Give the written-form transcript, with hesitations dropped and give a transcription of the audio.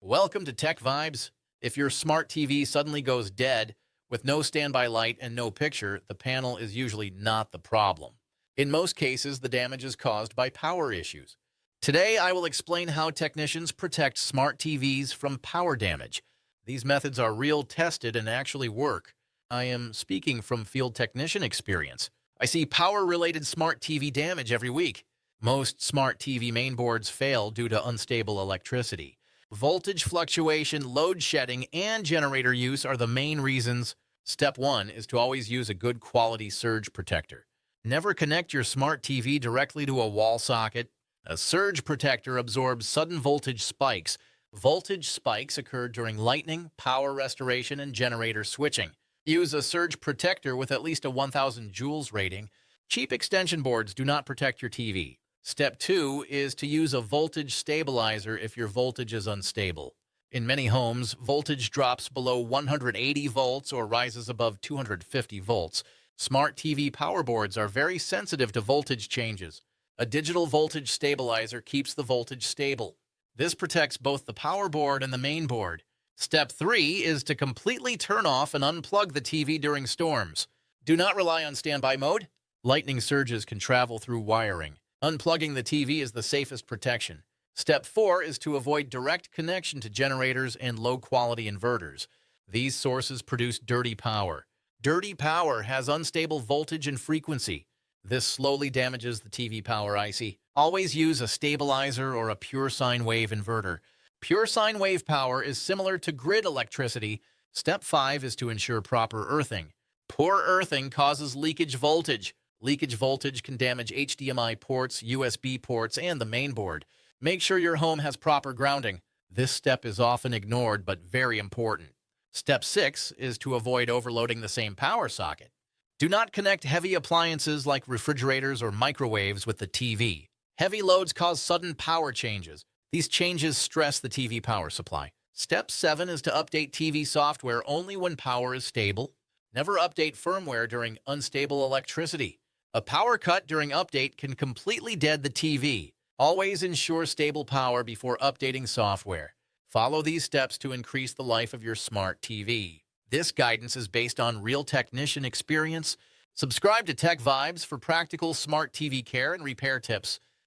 Welcome to Tech Vibes. If your smart TV suddenly goes dead with no standby light and no picture, the panel is usually not the problem. In most cases, the damage is caused by power issues. Today, I will explain how technicians protect smart TVs from power damage. These methods are real tested and actually work. I am speaking from field technician experience. I see power-related smart TV damage every week. Most smart TV mainboards fail due to unstable electricity. Voltage fluctuation, load shedding, and generator use are the main reasons. Step 1 is to always use a good quality surge protector. Never connect your smart TV directly to a wall socket. A surge protector absorbs sudden voltage spikes. Voltage spikes occur during lightning, power restoration, and generator switching. Use a surge protector with at least a 1000 joules rating. Cheap extension boards do not protect your TV. Step 2 is to use a voltage stabilizer if your voltage is unstable. In many homes, voltage drops below 180 volts or rises above 250 volts. Smart TV power boards are very sensitive to voltage changes. A digital voltage stabilizer keeps the voltage stable. This protects both the power board and the main board. Step 3 is to completely turn off and unplug the TV during storms. Do not rely on standby mode. Lightning surges can travel through wiring. Unplugging the TV is the safest protection. Step 4 is to avoid direct connection to generators and low-quality inverters. These sources produce dirty power. Dirty power has unstable voltage and frequency. This slowly damages the TV power IC. Always use a stabilizer or a pure sine wave inverter. Pure sine wave power is similar to grid electricity. Step 5 is to ensure proper earthing. Poor earthing causes leakage voltage. Leakage voltage can damage HDMI ports, USB ports, and the mainboard. Make sure your home has proper grounding. This step is often ignored but very important. Step 6 is to avoid overloading the same power socket. Do not connect heavy appliances like refrigerators or microwaves with the TV. Heavy loads cause sudden power changes. These changes stress the TV power supply. Step 7 is to update TV software only when power is stable. Never update firmware during unstable electricity. A power cut during update can completely dead the TV. Always ensure stable power before updating software. Follow these steps to increase the life of your smart TV. This guidance is based on real technician experience. Subscribe to Tech Vibes for practical smart TV care and repair tips.